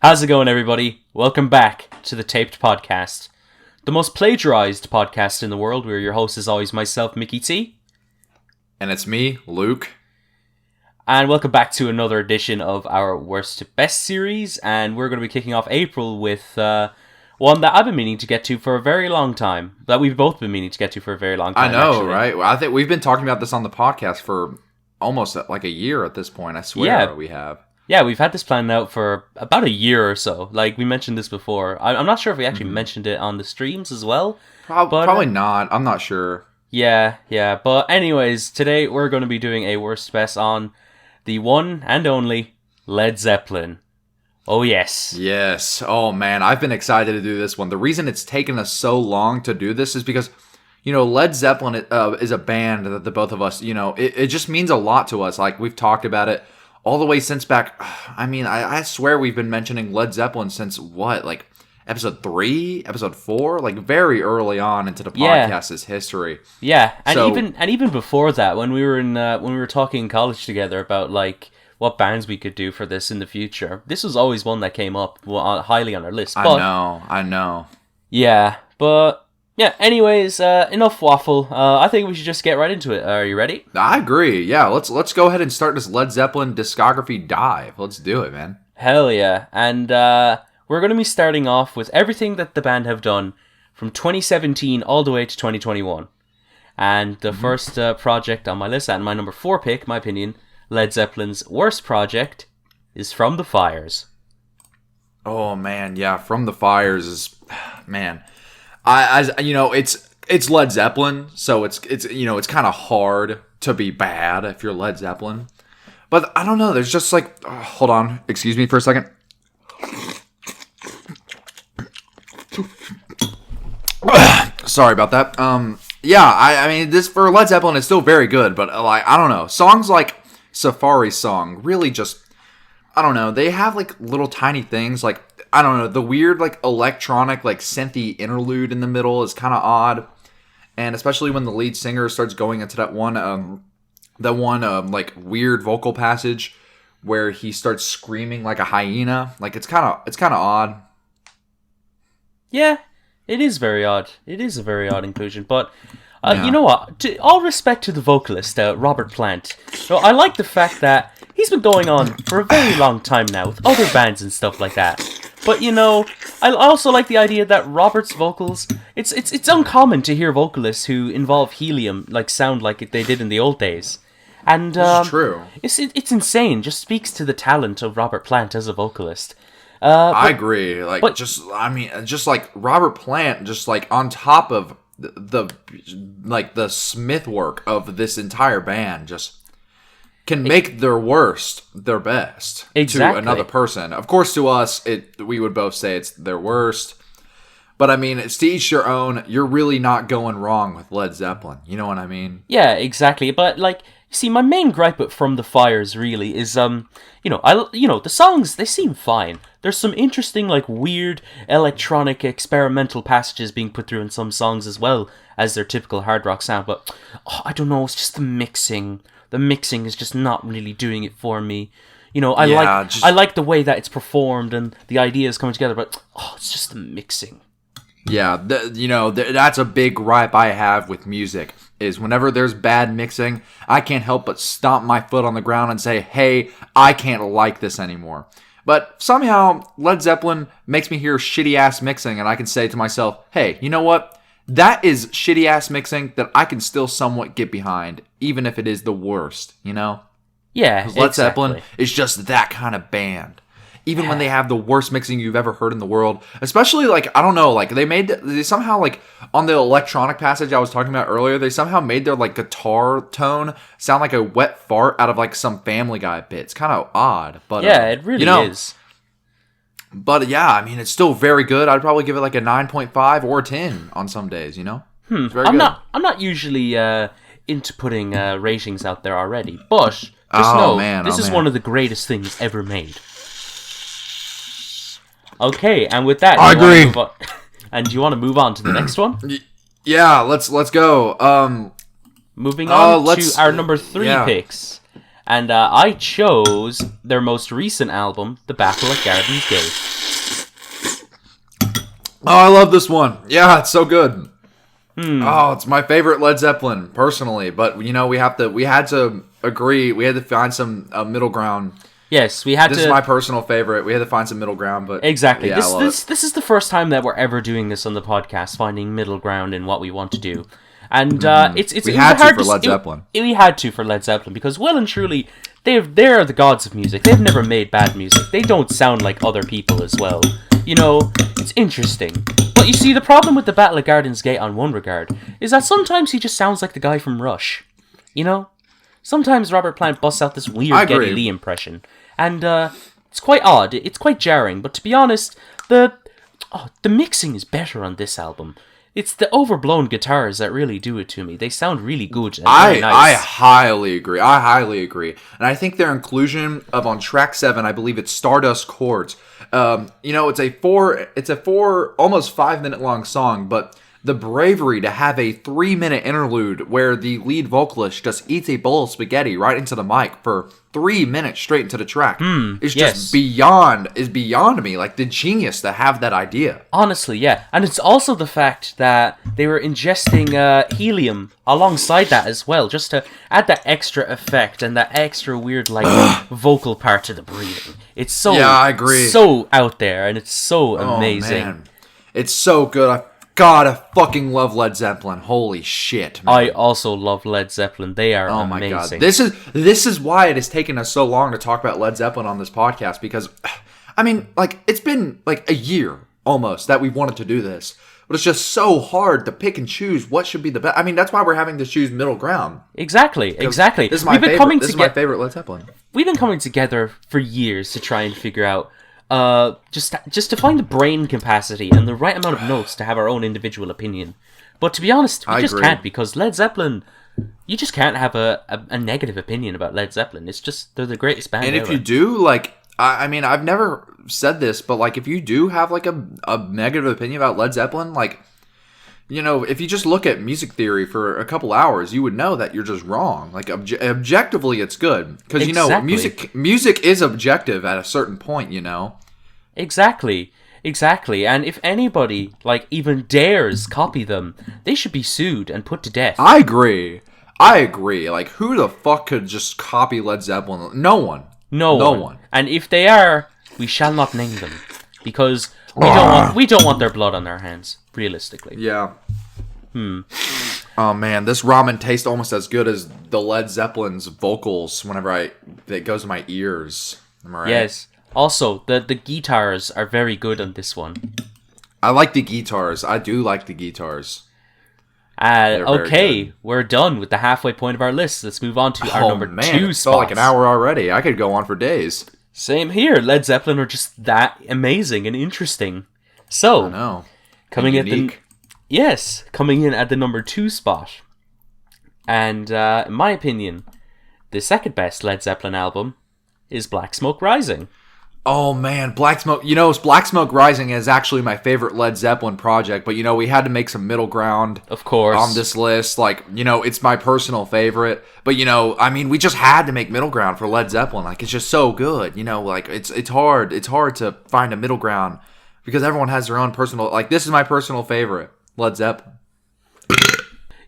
How's it going, everybody? Welcome back to the TAPED podcast, the most plagiarized podcast in the world, where your host is always myself, MickyT. And it's me, Luke. And welcome back to another edition of our Worst to Best series, and we're going to be kicking off April with one that I've been meaning to get to for a very long time, that we've both been meaning to get to for a very long time, I know, actually. right? I think we've been talking about this on the podcast for almost like a year at this point, I swear we have. Yeah, we've had this planned out for about a year or so. Like, we mentioned this before. I'm not sure if we actually mentioned it on the streams as well. Probably not. I'm not sure. Yeah. But anyways, today we're going to be doing a Worst Best on the one and only Led Zeppelin. Oh, yes. Yes. Oh, man. I've been excited to do this one. The reason it's taken us so long to do this is because, Led Zeppelin is a band that the both of us, it just means a lot to us. Like, we've talked about it all the way since back. I mean, I swear we've been mentioning Led Zeppelin since what, like episode 3, episode 4, like very early on into the podcast's history. Yeah, and even before that, when we were talking in college together about like what bands we could do for this in the future, this was always one that came up highly on our list. But, I know. Yeah, but. Yeah, anyways, enough waffle. I think we should just get right into it. Are you ready? I agree. Yeah, let's go ahead and start this Led Zeppelin discography dive. Let's do it, man. Hell yeah. And we're going to be starting off with everything that the band have done from 2017 all the way to 2021. And the first project on my list, and my number 4 pick, my opinion, Led Zeppelin's worst project, is From the Fires. Oh, man, yeah, From the Fires is... Man... it's Led Zeppelin, so it's kind of hard to be bad if you're Led Zeppelin. But I don't know, there's just like, hold on, excuse me for a second. Sorry about that. I mean, this for Led Zeppelin is still very good, but like, I don't know, songs like Safari Song really just, I don't know, they have like little tiny things like, I don't know, the weird, like, electronic, like, synthy interlude in the middle is kind of odd. And especially when the lead singer starts going into that one, like, weird vocal passage where he starts screaming like a hyena. Like, it's kind of odd. Yeah, it is very odd. It is a very odd inclusion, but... You know what? All respect to the vocalist, Robert Plant. So I like the fact that he's been going on for a very long time now with other bands and stuff like that. But, I also like the idea that Robert's vocals, it's uncommon to hear vocalists who involve helium sound like they did in the old days. And This is true. It's insane. Just speaks to the talent of Robert Plant as a vocalist. I agree. Just like Robert Plant, just like on top of the Smith work of this entire band, just can make their worst their best to another person. Of course, to us, we would both say it's their worst. But I mean, it's to each their own. You're really not going wrong with Led Zeppelin. You know what I mean? Yeah, exactly. But see, my main gripe with From the Fires really is, the songs, they seem fine. There's some interesting, weird electronic experimental passages being put through in some songs as well as their typical hard rock sound. But I don't know, it's just the mixing. The mixing is just not really doing it for me. I like the way that it's performed and the ideas coming together, but it's just the mixing. Yeah, that's a big gripe I have with music, is whenever there's bad mixing, I can't help but stomp my foot on the ground and say, hey, I can't like this anymore. But somehow, Led Zeppelin makes me hear shitty-ass mixing, and I can say to myself, hey, you know what? That is shitty-ass mixing that I can still somewhat get behind, even if it is the worst, Yeah, exactly. Led Zeppelin is just that kind of band. Even when they have the worst mixing you've ever heard in the world. Especially, they somehow, on the electronic passage I was talking about earlier, they somehow made their, guitar tone sound like a wet fart out of, some Family Guy bit. It's kind of odd, but... Yeah, it really is. But, yeah, I mean, it's still very good. I'd probably give it, a 9.5 or a 10 on some days, It's very good. I'm not usually into putting ratings out there already, but just know this is one of the greatest things ever made. Okay, and with that, I agree. And do you want to move on to the next one? Yeah, let's go. Moving on to our number 3 picks. And I chose their most recent album, The Battle at Garden's Gate. Oh, I love this one. Yeah, it's so good. Oh, it's my favorite Led Zeppelin personally, but we had to agree. We had to find some middle ground. Yes, we had This to. is my personal favorite. We had to find some middle ground, but Exactly. yeah, I This love this it. this is the first time that we're ever doing this on the podcast, finding middle ground in what we want to do, and it's We it was had to hard for Led it- Zeppelin. we had to for Led Zeppelin because well and truly they're the gods of music. They've never made bad music. They don't sound like other people as well. It's interesting. But you see, the problem with the Battle of Gardens Gate on one regard is that sometimes he just sounds like the guy from Rush. You know, sometimes Robert Plant busts out this I weird agree. Geddy Lee impression, and it's quite odd. It's quite jarring. But to be honest, the mixing is better on this album. It's the overblown guitars that really do it to me. They sound really good and very I nice. highly agree. I highly agree, and I think their inclusion of on track 7, I believe it's Stardust Chords. It's a four, almost 5 minute long song, but the bravery to have a 3 minute interlude where the lead vocalist just eats a bowl of spaghetti right into the mic for 3 minutes straight into the track is yes. just beyond me. Like the genius to have that idea. Honestly, yeah. And it's also the fact that they were ingesting helium alongside that as well, just to add that extra effect and that extra weird, vocal part to the breathing. It's so, Yeah, I agree. so out there, and it's so amazing. Oh, man. It's so good. God, I fucking love Led Zeppelin. Holy shit, man. I also love Led Zeppelin. They are Oh my god. amazing. This is why it has taken us so long to talk about Led Zeppelin on this podcast, because I mean, it's been like a year almost that we've wanted to do this. But it's just so hard to pick and choose what should be the best. I mean, that's why we're having to choose middle ground. Exactly. This is my favorite. This is my favorite Led Zeppelin. We've been coming together for years to try and figure out just to find the brain capacity and the right amount of notes to have our own individual opinion. But to be honest, we just agree. can't, because Led Zeppelin, you just can't have a negative opinion about Led Zeppelin. It's just, they're the greatest band And ever. if you do, I mean, I've never said this, but if you do have a negative opinion about Led Zeppelin, if you just look at music theory for a couple hours, you would know that you're just wrong. Objectively, it's good because Exactly. music is objective at a certain point. Exactly. And if anybody, even dares copy them, they should be sued and put to death. I agree. Who the fuck could just copy Led Zeppelin? No one. No one. And if they are, we shall not name them, because we don't want their blood on our hands, realistically. Yeah. Oh man, this ramen tastes almost as good as the Led Zeppelin's vocals whenever it goes to my ears. Am I right? Yes. Also, the guitars are very good on this one. I like the guitars. I do like the guitars. They're very Okay, good. we're done with the halfway point of our list. Let's move on to our number two It spot. felt like an hour already. I could go on for days. Same here. Led Zeppelin are just that amazing and interesting. So, No. coming in at the number 2 spot, and in my opinion, the second best Led Zeppelin album is Black Smoke Rising. Oh man, Black Smoke. Black Smoke Rising is actually my favorite Led Zeppelin project, but we had to make some middle ground. Of course. On this list, it's my personal favorite. But I mean, we just had to make middle ground for Led Zeppelin. It's just so good. It's hard. It's hard to find a middle ground because everyone has their own personal. This is my personal favorite, Led Zeppelin.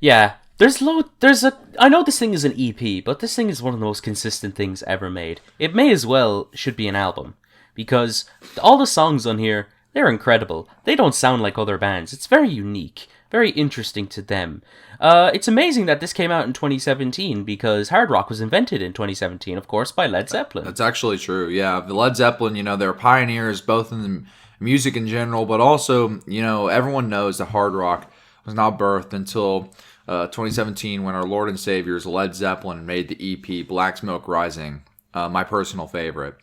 Yeah. I know this thing is an EP, but this thing is one of the most consistent things ever made. It may as well should be an album, because all the songs on here, they're incredible. They don't sound like other bands. It's very unique, very interesting to them. It's amazing that this came out in 2017, because hard rock was invented in 2017, of course, by Led Zeppelin. That's actually true. Yeah, the Led Zeppelin, they're pioneers both in the music in general, but also, everyone knows that hard rock was not birthed until 2017 when our Lord and Savior's Led Zeppelin made the EP Black Smoke Rising, my personal favorite.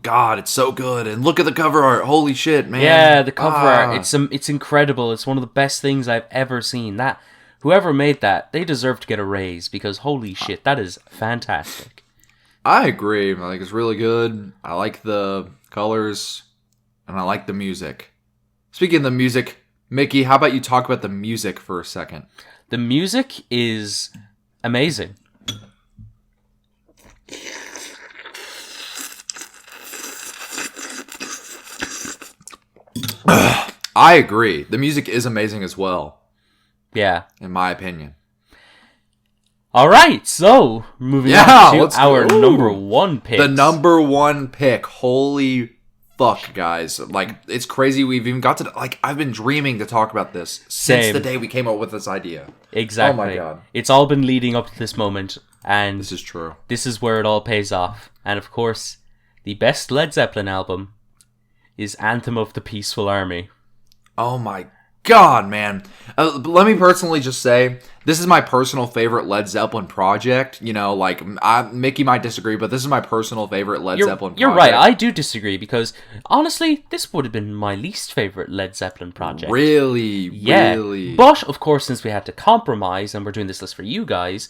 God, it's so good. And look at the cover art. Holy shit, man. Yeah, the cover art. It's incredible. It's one of the best things I've ever seen. That whoever made that, they deserve to get a raise, because holy shit, that is fantastic. I agree. It's really good. I like the colors and I like the music. Speaking of the music, Mickey, how about you talk about the music for a second? The music is amazing. I agree. The music is amazing as well. Yeah. In my opinion. All right, so moving on to our number one pick. The number one pick. Holy fuck, guys. Like, it's crazy we've even got to... Like, I've been dreaming to talk about this since the day we came up with this idea. Exactly. Oh my god. It's all been leading up to this moment, and... This is true. This is where it all pays off. And of course, the best Led Zeppelin album is Anthem of the Peaceful Army. Oh my god, man. Let me personally just say, this is my personal favorite Led Zeppelin project. You know, like, Mickey might disagree, but this is my personal favorite Led Zeppelin project. You're right, I do disagree, because, honestly, this would have been my least favorite Led Zeppelin project. Really? Yeah. Really? But, of course, since we had to compromise, and we're doing this list for you guys,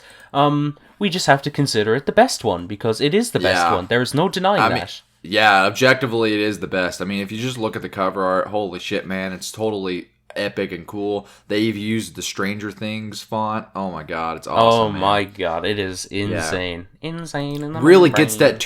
we just have to consider it the best one, because it is the best one. There is no denying that. Yeah, objectively, it is the best. I mean, if you just look at the cover art, holy shit, man, it's totally epic and cool. They've used the Stranger Things font. Oh my god, it's awesome. Oh my god, it is insane. Yeah. Insane in the really gets that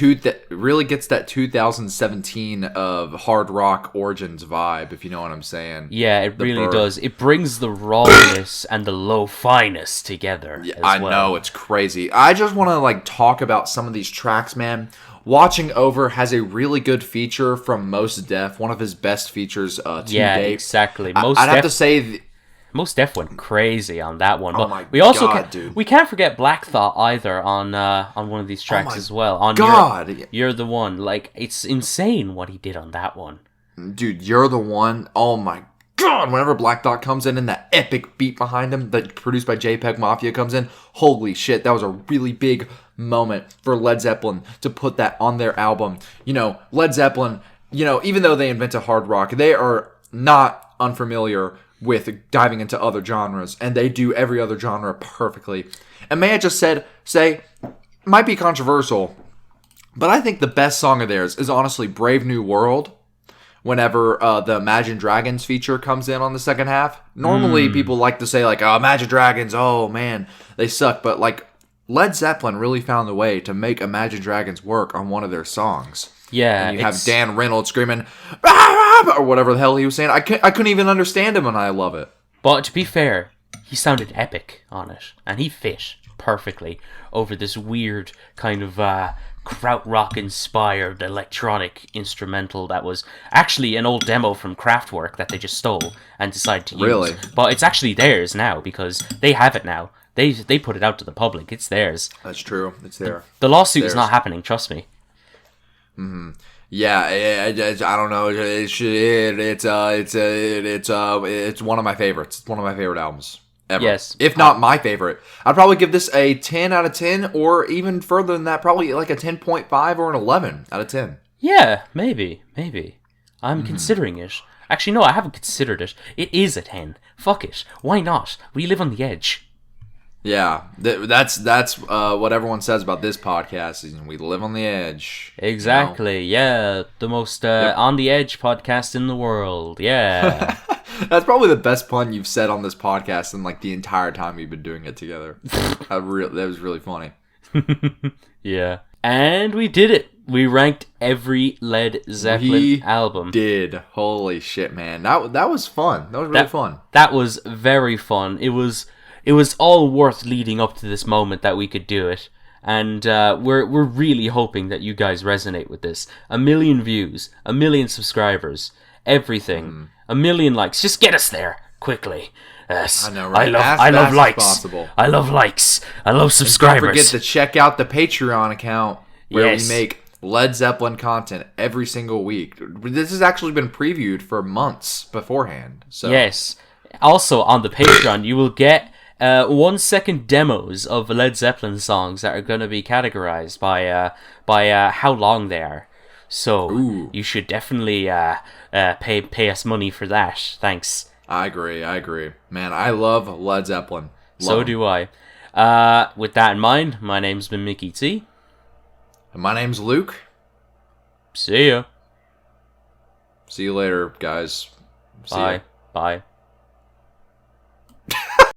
really gets that 2017 of hard rock origins vibe, if you know what I'm saying. Yeah, it really does. It brings the rawness and the lo-fi-ness together. Yeah, I know, it's crazy. I just want to like talk about some of these tracks, man. Watching Over has a really good feature from Mos Def, one of his best features to date. Yeah, exactly. I'd have to say... Mos Def went crazy on that one. But oh my god, dude. We can't forget Black Thought either on one of these tracks as well. On You're the One. Like, it's insane what he did on that one. Dude, You're the One. Oh my god. Whenever Black Thought comes in and that epic beat behind him that produced by JPEG Mafia comes in, holy shit, that was a really big moment for Led Zeppelin to put that on their album. You know, Led Zeppelin, you know, even though they invented hard rock, they are not unfamiliar with diving into other genres, and they do every other genre perfectly. And may I just say, might be controversial, but I think the best song of theirs is honestly Brave New World. Whenever the Imagine Dragons feature comes in on the second half, normally people like to say like, "Oh, Imagine Dragons, oh man, they suck," but like Led Zeppelin really found the way to make Imagine Dragons work on one of their songs. Yeah, and you have Dan Reynolds screaming, "Ah!" or whatever the hell he was saying. I couldn't even understand him, and I love it. But to be fair, he sounded epic on it, and he fit perfectly over this weird kind of krautrock-inspired electronic instrumental that was actually an old demo from Kraftwerk that they just stole and decided to use. Really? But it's actually theirs now because they have it now. They put it out to the public. It's theirs. That's true. It's there. The lawsuit is not happening. Trust me. Mm-hmm. Yeah, I don't know. It's one of my favorites. It's one of my favorite albums ever. Yes. If not my favorite. I'd probably give this a 10 out of 10, or even further than that, probably like a 10.5 or an 11 out of 10. Yeah, maybe. I'm considering it. Actually, no, I haven't considered it. It is a 10. Fuck it. Why not? We live on the edge. Yeah, that's what everyone says about this podcast. Is we live on the edge. Exactly. You know? Yeah, the most on the edge podcast in the world. Yeah. That's probably the best pun you've said on this podcast in like the entire time we've been doing it together. That was really funny. Yeah, and we did it. We ranked every Led Zeppelin album. Did. Holy shit, man. That was fun. That was really fun. That was very fun. It was all worth leading up to this moment that we could do it. And we're really hoping that you guys resonate with this. 1 million views, 1 million subscribers, everything. 1 million likes. Just get us there quickly. Yes. I know, right? I love likes. I love likes. I love subscribers. Don't forget to check out the Patreon account where we make Led Zeppelin content every single week. This has actually been previewed for months beforehand. So. Yes. Also, on the Patreon, you will get 1-second demos of Led Zeppelin songs that are going to be categorized by how long they are. So you should definitely pay us money for that. Thanks. I agree. Man, I love Led Zeppelin. So do I. With that in mind, my name's been MickyT. And my name's Luke. See ya. See you later, guys. Bye.